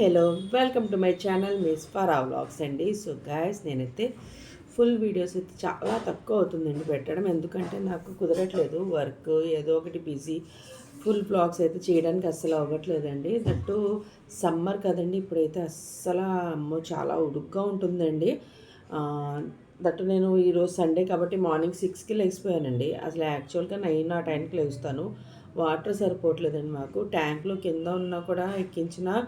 Hello welcome to my channel miss for ఆ vlogs అండి. So guys, నేనైతే full videos అయితే చాలా తక్కువ అవుతుందండి పెట్టడం, ఎందుకంటే నాకు కుదరట్లేదు. వర్క్ ఏదో ఒకటి బిజీ. ఫుల్ వ్లాగ్స్ అయితే చేయడానికి అస్సలు అవ్వట్లేదండి. దట్టు సమ్మర్ కదండి, ఇప్పుడైతే అస్సలు అమ్మో చాలా ఉడుగ్గా ఉంటుందండి. దట్టు నేను ఈరోజు సండే కాబట్టి మార్నింగ్ 6కి లేచిపోయానండి. అసలు యాక్చువల్గా 9 ఆ 10కి లేస్తాను. వాటర్ సరిపోవట్లేదండి మాకు. ట్యాంక్లో కింద ఉన్నా కూడా ఎక్కించిన,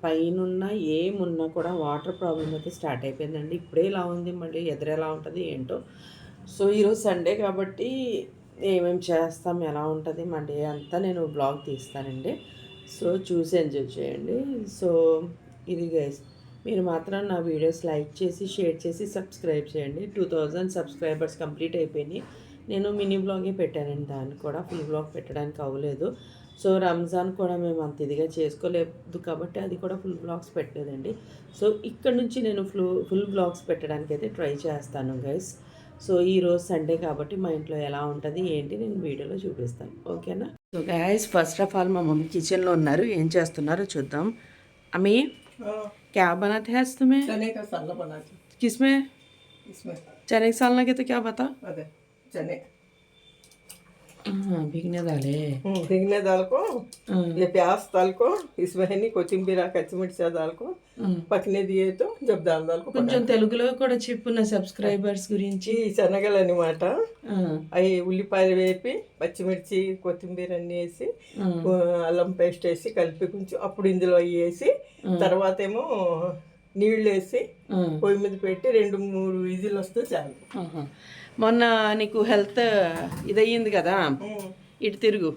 పైనున్న ఏమున్నా కూడా వాటర్ ప్రాబ్లం అయితే స్టార్ట్ అయిపోయిందండి. ఇప్పుడే ఇలా ఉంది, మళ్ళీ ఎదురెలా ఉంటుంది ఏంటో. సో ఈరోజు సండే కాబట్టి ఏమేమి చేస్తాం, ఎలా ఉంటుంది మన డే అంతా నేను బ్లాగ్ తీస్తానండి. సో చూసి ఎంజాయ్ చేయండి. సో ఇది గైస్, మీరు మాత్రం నా వీడియోస్ లైక్ చేసి, షేర్ చేసి, సబ్స్క్రైబ్ చేయండి. 2000 సబ్స్క్రైబర్స్ కంప్లీట్ అయిపోయినాయి. నేను మినీ బ్లాగే పెట్టానండి, దాన్ని కూడా ఫుల్ బ్లాగ్ పెట్టడానికి అవ్వలేదు. సో రంజాన్ కూడా మేము అంత ఇదిగా చేసుకోలేదు కాబట్టి అది కూడా ఫుల్ బ్లాగ్స్ పెట్టలేదండి. సో ఇక్కడ నుంచి నేను ఫుల్ బ్లాగ్స్ పెట్టడానికి అయితే ట్రై చేస్తాను గైస్. సో ఈరోజు సండే కాబట్టి మా ఇంట్లో ఎలా ఉంటుంది ఏంటి నేను వీడియోలో చూపిస్తాను, ఓకేనా? So guys, first of all మా మమ్మీ కిచెన్లో ఉన్నారు, ఏం చేస్తున్నారో చూద్దాం. అమ్మీ क्या बनाते हैं आज तुम्हें? चने का सालन बनाते। किसमें? इसमें चने के सालन के तो क्या बता? अरे चने भीगने डाले। भीगने दाल को ये प्याज दाल को इसमें है नहीं कोचिंबीर कच्चिमिर्चा दाल को పక్కనే దియేతో జబ్ దాల్ దాల్ కొంచెం తెలుగులో కూడా చెప్పు నా సబ్స్క్రైబర్స్ గురించి. ఈ శనగలు అనమాట. అవి ఉల్లిపాయలు వేపి పచ్చిమిర్చి కొత్తిమీర అన్ని వేసి అల్లం పేస్ట్ వేసి కలిపి కొంచెం అప్పుడు ఇందులో అవి వేసి తర్వాత ఏమో నీళ్ళు వేసి పొయ్యి మీద పెట్టి 2-3 విజిల్ వస్తే చాలు. మొన్న నీకు హెల్త్ ఇదయ్యింది కదా, ఇటు తిరుగు.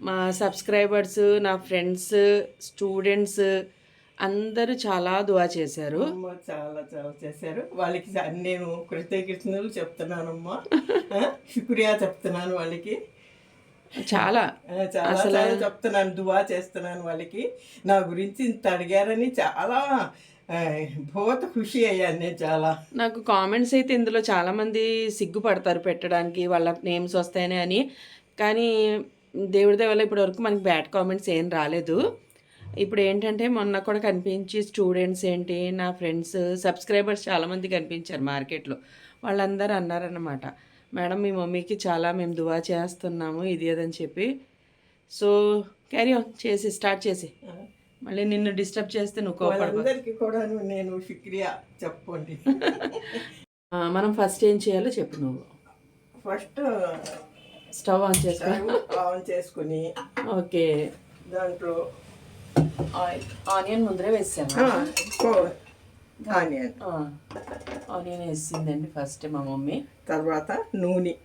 మా సబ్స్క్రైబర్స్, నా ఫ్రెండ్స్, స్టూడెంట్స్ అందరూ చాలా దువా చేశారు. చాలా చాలా చేశారు. వాళ్ళకి నేను కృతజ్ఞతలు చెప్తున్నానమ్మా, శుక్రియా చెప్తున్నాను వాళ్ళకి. చాలా చాలా చెప్తున్నాను, దువా చేస్తున్నాను వాళ్ళకి. నా గురించి ఇంత అడిగారని చాలా బహుత్ ఖుషి అయ్యాను నేను. చాలా నాకు కామెంట్స్ అయితే ఇందులో చాలామంది సిగ్గుపడతారు పెట్టడానికి, వాళ్ళ నేమ్స్ వస్తాయని అని. కానీ దేవుడి దయ వల్ల ఇప్పటి వరకు మనకి బ్యాడ్ కామెంట్స్ ఏం రాలేదు. ఇప్పుడు ఏంటంటే మొన్న కూడా కనిపించి స్టూడెంట్స్ ఏంటి, నా ఫ్రెండ్స్, సబ్స్క్రైబర్స్ చాలామంది కనిపించారు మార్కెట్లో. వాళ్ళందరూ అన్నారన్నమాట, మేడం మీ మమ్మీకి చాలా మేము దువా చేస్తున్నాము ఇది అదని చెప్పి. సో క్యారీ ఆన్ చేసి స్టార్ట్ చేసి, మళ్ళీ నిన్ను డిస్టర్బ్ చేస్తే నువ్వు కోపడకి కూడా నేను శుక్రియా చెప్పండి. మనం ఫస్ట్ ఏం చేయాలో చెప్పు నువ్వు. ఫస్ట్ స్టవ్ ఆన్ చేసుకుని ఓకే, దాంట్లో ఆనియన్ ముందరే వేసాను. ఆనియన్ వేసిందండి ఫస్ట్ మా మమ్మీ. తర్వాత నూనె.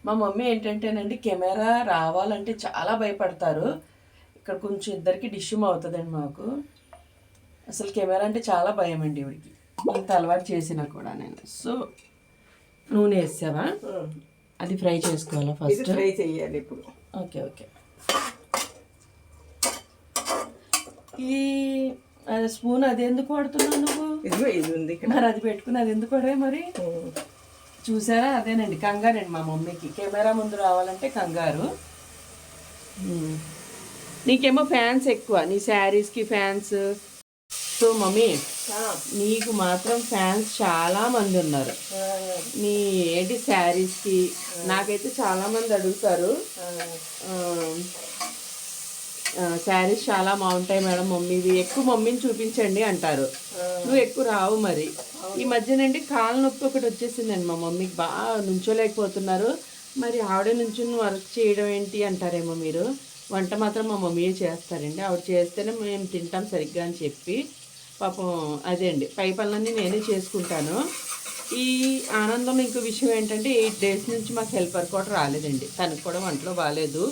మా మమ్మీ ఏంటంటేనండి కెమెరా రావాలంటే చాలా భయపడతారు. ఇక్కడ కొంచెం ఇద్దరికి డిష్యూమ్ అవుతుందండి మాకు. అసలు కెమెరా అంటే చాలా భయం అండి ఇవిడికి, ఇంత అలవాటు చేసినా కూడా నేను. సో నూనె వేసావా? అది ఫ్రై చేసుకోవాలా ఫస్ట్? ఫ్రై చేయాలి ఇప్పుడు. Okay okay. ఇది స్పూన్ అది ఎందుకు వాడుతున్నావు నువ్వు? ఇది ఉంది మరి అది పెట్టుకుని అది ఎందుకు వాడే మరి? చూసారా, అదేనండి కంగారండి మా మమ్మీకి. కెమెరా ముందు రావాలంటే కంగారు. నీకేమో ఫ్యాన్స్ ఎక్కువ, నీ శారీస్కి ఫ్యాన్స్. సో మమ్మీ, నీకు మాత్రం ఫ్యాన్స్ చాలా మంది ఉన్నారు నీ ఏంటి శారీస్కి. నాకైతే చాలామంది అడుగుతారు, శారీస్ చాలా బాగుంటాయి మేడం మమ్మీవి, ఎక్కువ మమ్మీని చూపించండి అంటారు. నువ్వు ఎక్కువ రావు. మరి ఈ మధ్యనండి కాళ్ళ నొప్పి ఒకటి వచ్చేసిందండి మా మమ్మీకి, బాగా నుంచోలేకపోతున్నారు. మరి ఆవిడ నుంచి వర్క్ చేయడం ఏంటి అంటారేమో మీరు. వంట మాత్రం మా మమ్మీయే చేస్తారండి, ఆవిడ చేస్తేనే మేము తింటాం సరిగ్గా అని చెప్పి. పాపం అదే అండి, పై పనులన్నీ నేనే చేసుకుంటాను. ఈ ఆనందంలో ఇంకో విషయం ఏంటంటే 8 days నుంచి మాకు హెల్పర్ కూడా రాలేదండి, తనకు కూడా వంటలో బాగాలేదు.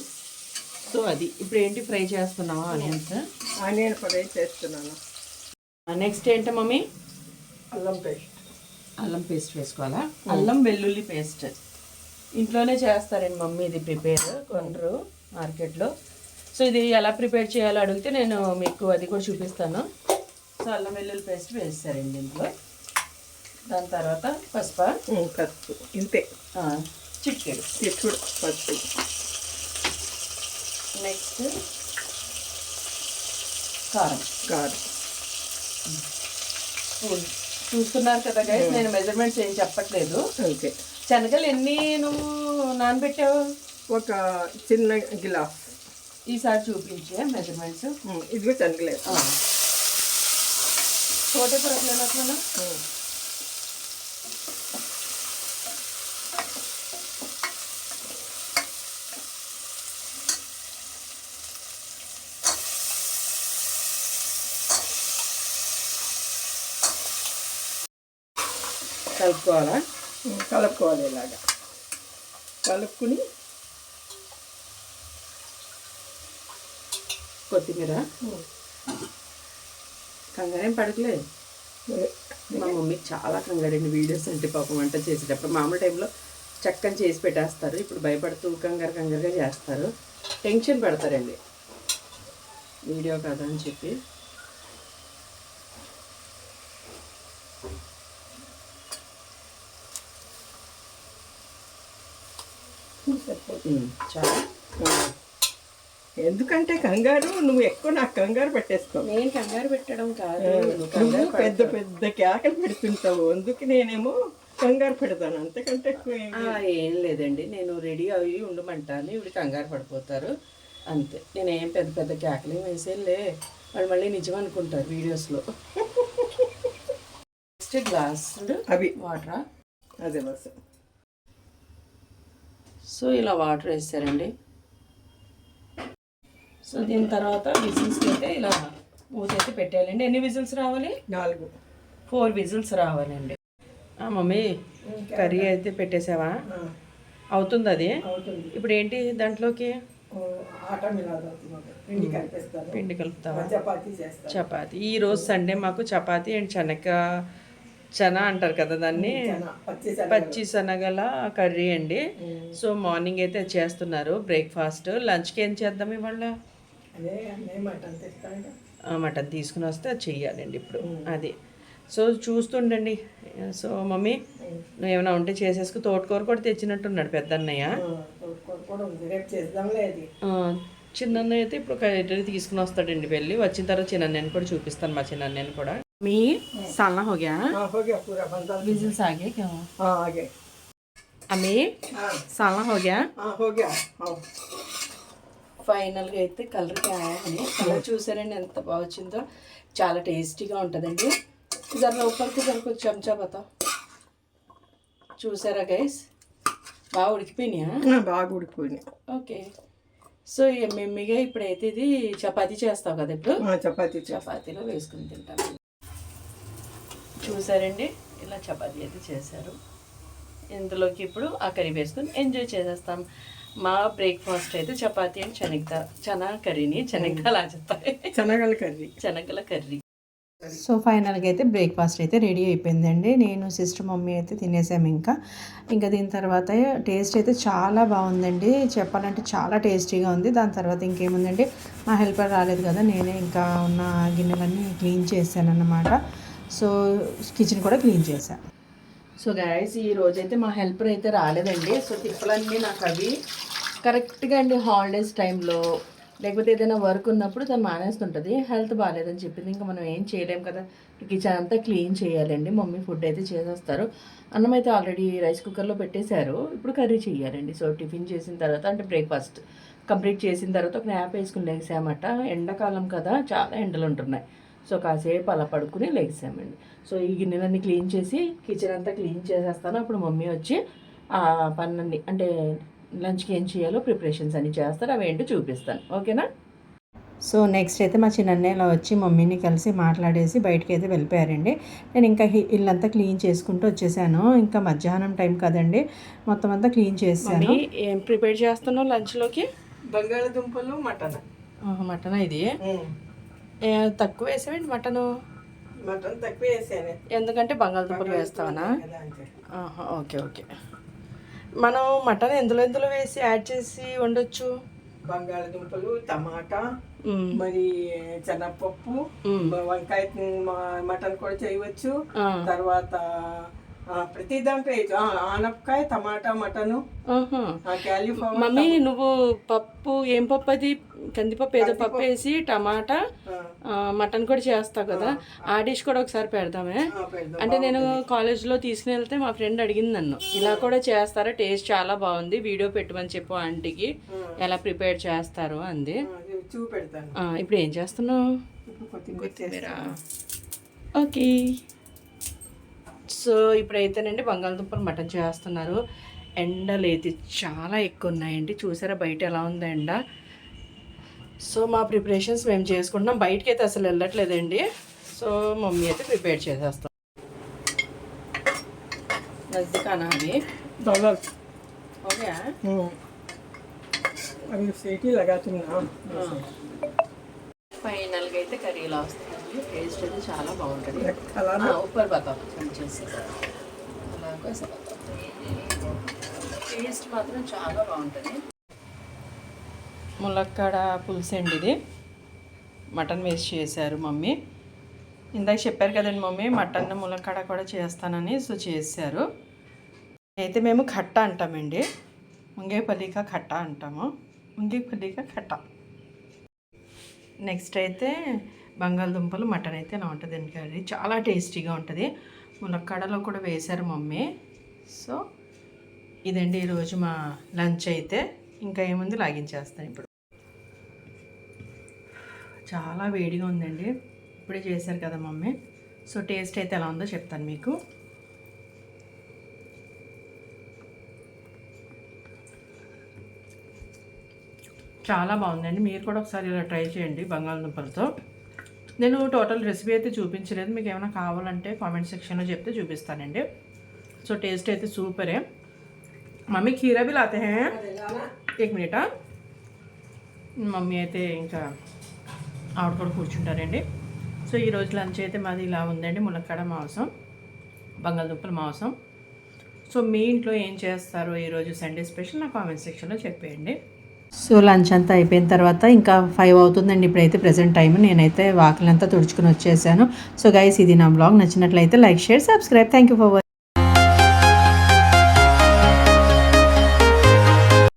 సో అది ఇప్పుడు ఏంటి ఫ్రై చేస్తున్నావా? ఆనియన్ ఫ్రై చేస్తున్నాను. నెక్స్ట్ ఏంటి మమ్మీ? అల్లం పేస్ట్ వేసుకోవాలా? అల్లం వెల్లుల్లి పేస్ట్ ఇంట్లోనే చేస్తారండి మమ్మీ, ఇది ప్రిపేర్ కొనరు మార్కెట్లో. సో ఇది ఎలా ప్రిపేర్ చేయాలో అడిగితే నేను మీకు అది కూడా చూపిస్తాను. సో అల్లం వెల్లుల్లి పేస్ట్ వేస్తారండి ఇంట్లో. దాని తర్వాత పసుపు ఇంతే, చిటికెడు పసుపు. నెక్స్ట్ కారం. స్పూన్. చూస్తున్నారు కదా గైస్, నేను మెజర్మెంట్స్ ఏం చెప్పట్లేదు. ఓకే. శనగలు ఎన్ని నువ్వు నానబెట్టావు? ఒక చిన్న గిలాస్. ఈసారి చూపించే మెజర్మెంట్స్. ఇదిగో శనగలేదు. छोटे परत लेना था ना. కలుపుకోవాలి ఇలాగా. కలుపుకుని కొత్తిమీర. కంగారేం పడకలేదు. మా మమ్మీకి చాలా కంగారండి వీడియోస్ అంటే, పాపం వంట చేసేటప్పుడు. మామూలు టైంలో చక్కని చేసి పెట్టేస్తారు. ఇప్పుడు భయపడుతూ కంగారుగా చేస్తారు. టెన్షన్ పెడతారండి వీడియో కదా అని చెప్పి. చాలా. ఎందుకంటే కంగారు, నువ్వు ఎక్కువ నాకు కంగారు పెట్టేస్తావు. నేను కంగారు పెట్టడం కాదు, నువ్వు పెద్ద పెద్ద కేకలు పెడుతుంటావు, అందుకు నేనేమో కంగారు పెడతాను. అంతకంటే ఏం లేదండి, నేను రెడీ అవి ఉండమంటాను, ఇవి కంగారు పడిపోతారు అంతే. నేనేం పెద్ద పెద్ద కేకలు వేసేలే, వాళ్ళు మళ్ళీ నిజం అనుకుంటారు వీడియోస్లో. నెక్స్ట్ గ్లాస్ అవి వాటరా? అదే బస్. సో ఇలా వాటర్ వేస్తారండి. సో దీని తర్వాత విజిల్స్కి అయితే ఇలా మూత అయితే పెట్టేయాలండి. ఎన్ని విజిల్స్ రావాలి? 4 విజిల్స్ రావాలండి. మమ్మీ కర్రీ అయితే పెట్టేసావా? అవుతుంది అది. ఇప్పుడు ఏంటి దాంట్లోకి? పిండి కలుపుతావా? చపాతి. ఈరోజు సండే మాకు చపాతి అండ్ చనా అంటారు కదా దాన్ని, పచ్చి శనగల కర్రీ అండి. సో మార్నింగ్ అయితే చేస్తున్నారు బ్రేక్ఫాస్ట్. లంచ్కి ఏం చేద్దాం ఇవాళ? మటన్ తీసుకుని వస్తే అది చెయ్యాలండి ఇప్పుడు. అది సో చూస్తుండండి. సో మమ్మీ నువ్వు ఏమైనా ఉంటే చేసేసుకు. తోటకూర కూడా తెచ్చినట్టున్నాడు పెద్దన్నయ్య. చిన్నన్నయ్య అయితే ఇప్పుడు కర్రీ తీసుకుని వస్తాడండి. వెళ్ళి వచ్చిన తర్వాత చిన్నన్నయ్యని కూడా చూపిస్తాను, మా చిన్నన్నయ్యని కూడా. మీ सालना हो गया? हो गया पूरा बंदा. विजिल्स आ गए क्या? हाँ आ गए. अम्मी सालना हो गया? हाँ हो गया. ఫైనల్గా అయితే కలర్కి అని కలర్ చూసారండి ఎంత బాగా వచ్చిందో. చాలా టేస్టీగా ఉంటుందండి. జర ఊపర్కి జరకు చెంచా బతా. చూసారా గైస్, బాగా ఉడికిపోయినాయా? బాగా ఉడికిపోయినాయి. ఓకే. సో మెమ్మిగా ఇప్పుడైతే ఇది చపాతీ చేస్తావు కదా ఇప్పుడు? చపాతీలో వేసుకుని తింటాను. చూసారండి ఇలా చపాతీ అయితే చేశారు. ఇందులోకి ఇప్పుడు ఆ కర్రీ వేసుకొని ఎంజాయ్ చేసేస్తాం. మా బ్రేక్ఫాస్ట్ అయితే చపాతీ అండ్ చనా కర్రీని శనగల కర్రీ. సో ఫైనల్గా అయితే బ్రేక్ఫాస్ట్ అయితే రెడీ అయిపోయిందండి. నేను సిస్టర్ మమ్మీ అయితే తినేసాము. ఇంకా దీని తర్వాత టేస్ట్ అయితే చాలా బాగుందండి. చెప్పాలంటే చాలా టేస్టీగా ఉంది. దాని తర్వాత ఇంకేముందండి, మా హెల్పర్ రాలేదు కదా, నేనే ఇంకా ఉన్న గిన్నెలన్నీ క్లీన్ చేశాను అన్నమాట. సో కిచెన్ కూడా క్లీన్ చేశాను. సో గైస్ ఈ రోజైతే మా హెల్పర్ అయితే రాలేదండి. సో తిప్పలన్నీ నాకు అవి కరెక్ట్గా అండి హాలిడేస్ టైంలో లేకపోతే ఏదైనా వర్క్ ఉన్నప్పుడు తను మానేస్తుంటుంది. హెల్త్ బాగాలేదని చెప్పింది. ఇంకా మనం ఏం చేయలేం కదా. కిచెన్ అంతా క్లీన్ చేయాలండి. మమ్మీ ఫుడ్ అయితే చేసేస్తారు. అన్నం అయితే ఆల్రెడీ రైస్ కుక్కర్లో పెట్టేశారు. ఇప్పుడు కర్రీ చేయాలండి. సో టిఫిన్ చేసిన తర్వాత అంటే బ్రేక్ఫాస్ట్ కంప్లీట్ చేసిన తర్వాత ఒక న్యాప్ వేసుకుని లేసామట. ఎండాకాలం కదా, చాలా ఎండలు ఉంటున్నాయి. సో కాసేపు అలా పడుకుని లేసామండి. సో ఈ గిన్నెలన్నీ క్లీన్ చేసి కిచెన్ అంతా క్లీన్ చేసేస్తాను. అప్పుడు మమ్మీ వచ్చి ఆ పనులన్నీ అంటే లంచ్కి ఏం చేయాలో ప్రిపరేషన్స్ అన్నీ చేస్తారు. అవి ఏంటో చూపిస్తాను. ఓకేనా? సో నెక్స్ట్ అయితే మా చిన్నన్నయ్య వచ్చి మమ్మీని కలిసి మాట్లాడేసి బయటికి అయితే వెళ్ళిపోయారండి. నేను ఇంకా ఇల్లంతా క్లీన్ చేసుకుంటూ వచ్చేసాను. ఇంకా మధ్యాహ్నం టైం కదండి, మొత్తం అంతా క్లీన్ చేసాను. ఏం ప్రిపేర్ చేస్తున్నావు లంచ్లోకి? బంగాళదుంపలు మటన్. మటన్ ఇది తక్కువ వేసావండి మటన్ తక్కువ వేసాను. ఎందుకంటే బంగాళదుంపలు వేస్తావనా? Okay okay. మనం మటన్ ఎందులో వేసి యాడ్ చేసి వండొచ్చు? బంగాళదుంపలు, టమాటా, మరి శనగపప్పు, వంకాయ మటన్ కూడా చేయవచ్చు. తర్వాత ప్రతి దాంట్లో వేయచ్చు. ఆనపకాయ, టమాటా, మటను, ఆహా. క్యాలీఫ్లవర్. మమ్మీ నువ్వు పప్పు ఏం పప్పు అది కందిపప్పు ఏదో పప్పు వేసి టమాటా మటన్ కూడా చేస్తావు కదా, ఆ డిష్ కూడా ఒకసారి పెడదామే. అంటే నేను కాలేజ్లో తీసుకుని వెళ్తే మా ఫ్రెండ్ అడిగింది నన్ను, ఇలా కూడా చేస్తారా, టేస్ట్ చాలా బాగుంది, వీడియో పెట్టమని చెప్పు ఆంటీకి ఎలా ప్రిపేర్ చేస్తారు అంది. చూపెడతాను. ఇప్పుడు ఏం చేస్తున్నావు? కొత్తిమీర. ఓకే. సో ఇప్పుడైతేనండి బంగాళదుంపలు మటన్ చేస్తున్నారు. ఎండలు అయితే చాలా ఎక్కువ ఉన్నాయండి, చూసారా బయట ఎలా ఉంది ఎండ. సో మా ప్రిపరేషన్స్ మేము చేసుకుంటున్నాం, బయటకి అయితే అసలు వెళ్ళట్లేదండి. సో మమ్మీ అయితే ప్రిపేర్ చేసేస్తాం. నజ్దికానా అవి ఓకే. అవి సీటీ లగాతున్నా. ఫైనల్గా అయితే కర్రీ ఇలా వస్తుంది, టేస్ట్ అయితే చాలా బాగుంటుంది. ऊपर बताओ చేసి అలాగే టేస్ట్ మాత్రం చాలా బాగుంటుంది. ములక్కాడ పులుసు అండి ఇది, మటన్ వేసి చేశారు మమ్మీ. ఇందాక చెప్పారు కదండి మమ్మీ మటన్ ములక్కాడ కూడా చేస్తానని, సో చేశారు. అయితే మేము ఖట్ట అంటామండి, ముంగేపల్లిక ఖట్ట అంటాము, ముంగేపల్లిక ఖట్ట. నెక్స్ట్ అయితే బంగాళదుంపలు మటన్ అయితే ఇలా ఉంటుందండి కర్రీ, చాలా టేస్టీగా ఉంటుంది. ములక్కాడలో కూడా వేశారు మమ్మీ. సో ఇదండి ఈరోజు మా లంచ్ అయితే. ఇంకా ఏముంది లాగించేస్తాను ఇప్పుడు. చాలా వేడిగా ఉందండి, ఇప్పుడే చేశారు కదా మమ్మీ. సో టేస్ట్ అయితే ఎలా ఉందో చెప్తాను మీకు. చాలా బాగుందండి, మీరు కూడా ఒకసారి ఇలా ట్రై చేయండి బంగాళదుంపలతో. నేను టోటల్ రెసిపీ అయితే చూపించలేదు, మీకు ఏమైనా కావాలంటే కామెంట్ సెక్షన్లో చెప్తే చూపిస్తానండి. సో టేస్ట్ అయితే సూపరే. మమ్మీ ఖీరా भी लाते हैं, एक मिनट. మమ్మీ అయితే ఇంకా ఆవిడ కూడా కూర్చుంటారండి. సో ఈరోజు లంచ్ అయితే మాది ఇలా ఉందండి, ములక్కాడ మాంసం, బంగాళదుంపల మాంసం. సో మీ ఇంట్లో ఏం చేస్తారో ఈరోజు సండే స్పెషల్ నా కామెంట్ సెక్షన్లో చెప్పేయండి. సో లంచ్ అంతా అయిపోయిన తర్వాత ఇంకా 5 అవుతుందండి ఇప్పుడైతే ప్రెజెంట్ టైం. నేనైతే వాకిలంతా తుడుచుకుని వచ్చేసాను. సో గైస్ ఇది నా బ్లాగ్ నచ్చినట్లయితే like, share, subscribe. Thank you for watching.